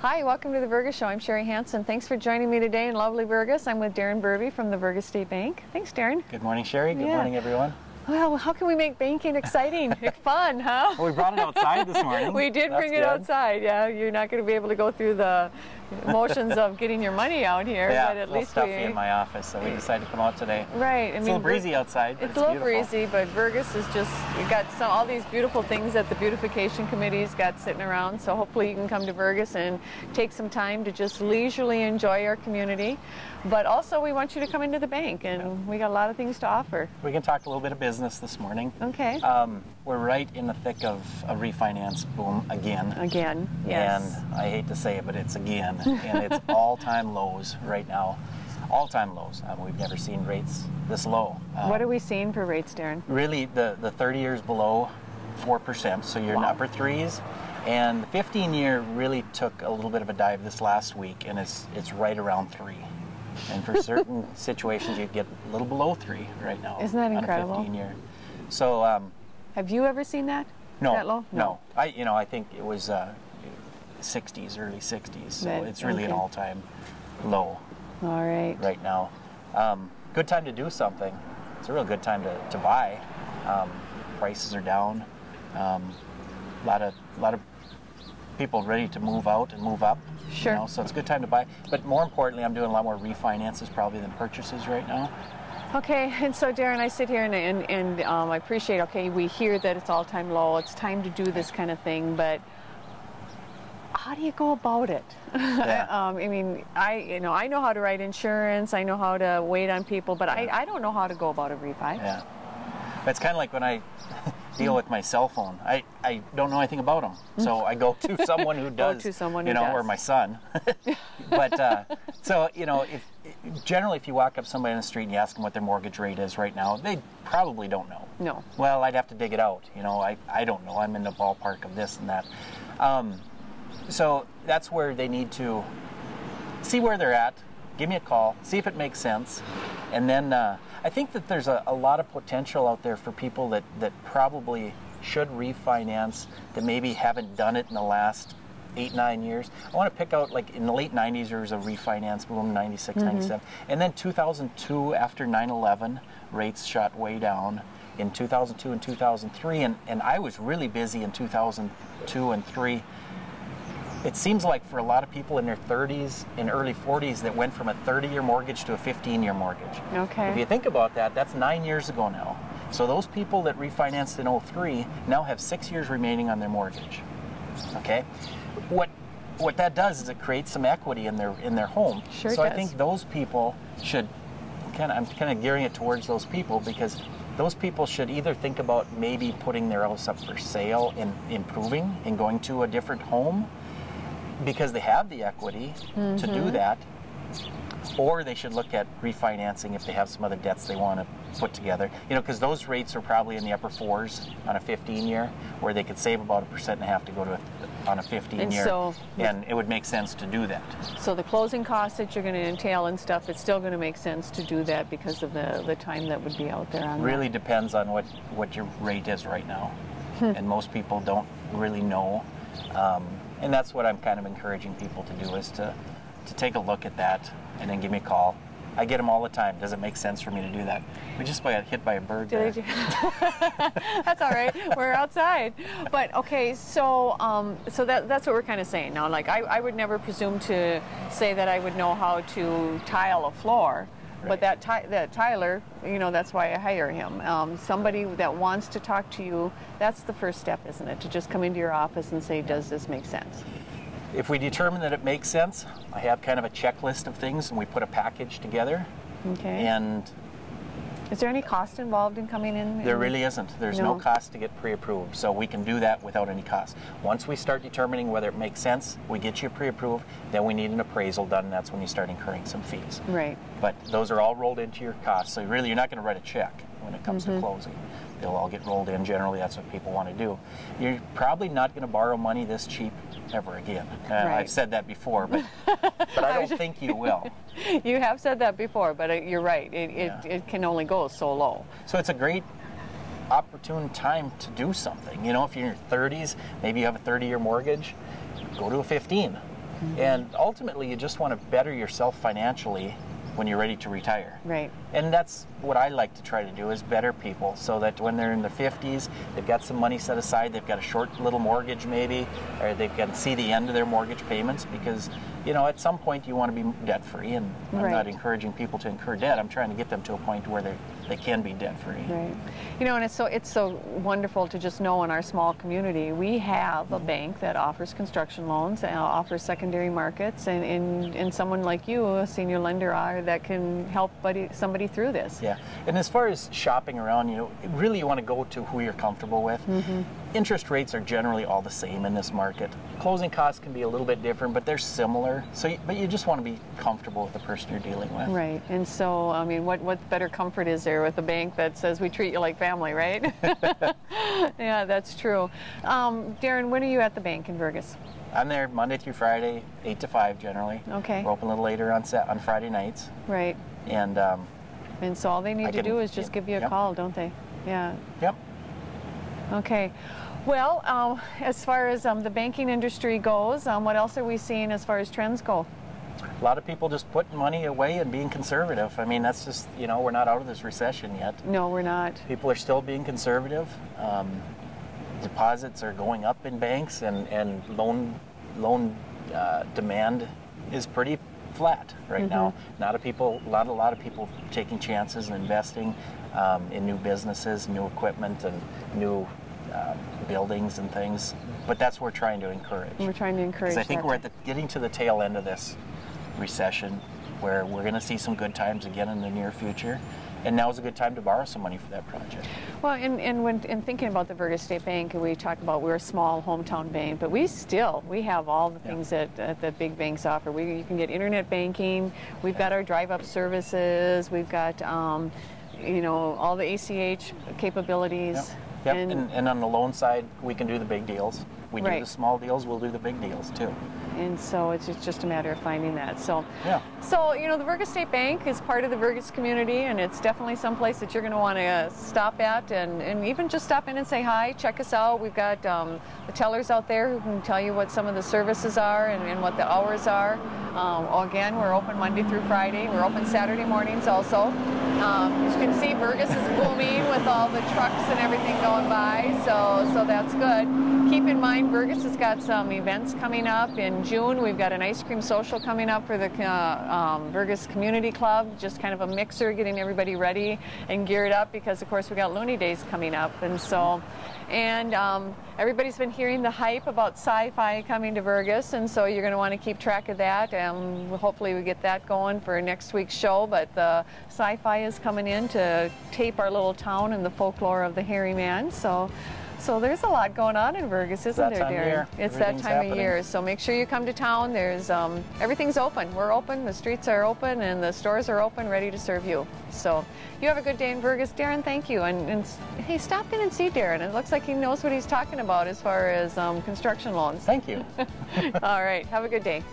Hi, welcome to the Vergas Show. I'm Sherry Hansen. Thanks for joining me today in lovely Vergas. I'm with Darren Burby from the Vergas State Bank. Thanks, Darren. Good morning, Sherry. Good morning, everyone. Well, how can we make banking exciting? Fun, huh? Well, we brought it outside this morning. We did bring it outside, yeah. You're not going to be able to go through the motions of getting your money out here. Yeah, but at least stuffy in my office, so we decided to come out today. Right. It's a little breezy outside. It's a little breezy, but Vergas is just, you got all these beautiful things that the beautification committee's got sitting around, so hopefully you can come to Vergas and take some time to just leisurely enjoy our community. But also we want you to come into the bank, and we got a lot of things to offer. We can talk a little bit of business this morning. Okay. We're right in the thick of a refinance boom again. Again, yes. And I hate to say it, but it's again. And it's all-time lows right now. All-time lows. We've never seen rates this low. What are we seeing for rates, Darren? Really, the 30 years below 4%, so you're in upper threes. And the 15-year really took a little bit of a dive this last week, and it's right around 3. And for certain situations, you get a little below 3 right now. Isn't that incredible? On a 15-year. So, have you ever seen that? No. That low? No. I think it was 60s, early 60s. So it's really an all-time low. All right. Right now. Good time to do something. It's a real good time to buy. Prices are down. A lot of people ready to move out and move up. Sure. So it's a good time to buy. But more importantly, I'm doing a lot more refinances probably than purchases right now. Okay, and so Darren, I sit here and I appreciate, okay, we hear that it's all-time low, it's time to do this kind of thing, but how do you go about it? Yeah. I mean, I know how to write insurance, I know how to wait on people, but I don't know how to go about a refi. Yeah. It's kind of like when I deal with my cell phone. I don't know anything about them, so I go to someone who does. Go to someone who does. Or my son. But so generally, if you walk up somebody on the street and you ask them what their mortgage rate is right now, they probably don't know. No. Well, I'd have to dig it out. I don't know. I'm in the ballpark of this and that. So that's where they need to see where they're at. Give me a call. See if it makes sense, and then. I think that there's a lot of potential out there for people that probably should refinance that maybe haven't done it in the last 8-9 years. I want to pick out, like in the late 90s there was a refinance boom, 96, 97. And then 2002 after 9/11, rates shot way down in 2002 and 2003. And I was really busy in 2002 and 3. It seems like for a lot of people in their 30s and early 40s that went from a 30-year mortgage to a 15-year mortgage. Okay. If you think about that, that's 9 years ago now. So those people that refinanced in 03 now have 6 years remaining on their mortgage. Okay? What that does is it creates some equity in their home. Sure so does. I think those people should I'm kind of gearing it towards those people, because those people should either think about maybe putting their house up for sale and improving and going to a different home, because they have the equity to do that, or they should look at refinancing if they have some other debts they want to put together. Because those rates are probably in the upper 4s on a 15-year, where they could save about 1.5% to go to on a 15-year, and it would make sense to do that. So the closing costs that you're going to entail and stuff, it's still going to make sense to do that because of the time that would be out there on really that. Depends on what your rate is right now, and most people don't really know. And that's what I'm kind of encouraging people to do, is to take a look at that and then give me a call. I get them all the time. Does it make sense for me to do that? We just got hit by a bird there. That's all right. We're outside. But okay, so that's what we're kind of saying now. Like I would never presume to say that I would know how to tile a floor. Right. But that Tyler, that's why I hire him. Somebody that wants to talk to you, that's the first step, isn't it? To just come into your office and say, does this make sense? If we determine that it makes sense, I have kind of a checklist of things, and we put a package together. Okay. And is there any cost involved in coming in? There really isn't. There's no cost to get pre-approved, so we can do that without any cost. Once we start determining whether it makes sense, we get you pre-approved, then we need an appraisal done, and that's when you start incurring some fees. Right. But those are all rolled into your costs, so really you're not going to write a check when it comes to closing. They'll all get rolled in. Generally, that's what people want to do. You're probably not going to borrow money this cheap ever again. Right. I've said that before, but I don't think you will. You have said that before, but you're right. It can only go so low. So it's a great opportune time to do something. If you're in your 30s, maybe you have a 30-year mortgage, go to a 15. And ultimately, you just want to better yourself financially when you're ready to retire. Right. And that's what I like to try to do, is better people, so that when they're in their 50s, they've got some money set aside, they've got a short little mortgage maybe, or they can see the end of their mortgage payments, because, you know, at some point you want to be debt-free, and I'm not encouraging people to incur debt. I'm trying to get them to a point where they can be debt-free. Right. You know, and it's so wonderful to just know in our small community we have a bank that offers construction loans, offers secondary markets, and someone like you, a senior lender, that can help somebody through this. Yeah, and as far as shopping around, you know, really you want to go to who you're comfortable with. Interest rates are generally all the same in this market. Closing costs can be a little bit different, but they're similar. So, but you just want to be comfortable with the person you're dealing with. Right, and so, I mean, what better comfort is there with a bank that says we treat you like family, right? Yeah, that's true. Darren, when are you at the bank in Vergas? I'm there Monday through Friday, 8 to 5 generally. Okay. We're open a little later on Friday nights. Right. And so all they need to do is just give you a call, don't they? Yeah. Yep. Okay. Well, as far as the banking industry goes, what else are we seeing as far as trends go? A lot of people just putting money away and being conservative. I mean, that's just, you know, we're not out of this recession yet. No, we're not. People are still being conservative. Deposits are going up in banks, and loan demand is pretty flat right now. A lot of people taking chances and investing in new businesses, new equipment, and new buildings and things. But that's what we're trying to encourage. We're trying to encourage. Because I think we're getting to the tail end of this recession, where we're going to see some good times again in the near future. And now is a good time to borrow some money for that project. Well, and when thinking about the Vergas State Bank, and we talk about we're a small hometown bank, but we have all the things that big banks offer. You can get internet banking. We've got our drive-up services. We've got you know, all the ACH capabilities. Yep. And on the loan side, we can do the big deals. We do the small deals. We'll do the big deals too. And so it's just a matter of finding that. So, yeah. So, you know, the Vergas State Bank is part of the Vergas community, and it's definitely someplace that you're going to want to stop at, and even just stop in and say hi, check us out. We've got the tellers out there who can tell you what some of the services are and what the hours are. Again, we're open Monday through Friday. We're open Saturday mornings also. As you can see, Vergas is booming with all the trucks and everything going by, so that's good. Keep in mind, Vergas has got some events coming up. In June, we've got an ice cream social coming up for the Vergas Community Club, just kind of a mixer, getting everybody ready and geared up, because of course we got Looney Days coming up, and so, everybody's been hearing the hype about sci-fi coming to Vergas, and so you're going to want to keep track of that, and hopefully we get that going for next week's show. But the sci-fi is coming in to tape our little town and the folklore of the hairy man, so there's a lot going on in Vergas, isn't there, Darren? It's that time of year. So make sure you come to town. There's everything's open. We're open. The streets are open, and the stores are open, ready to serve you. So you have a good day in Vergas, Darren. Thank you. And hey, stop in and see Darren. It looks like he knows what he's talking about as far as construction loans. Thank you. All right. Have a good day.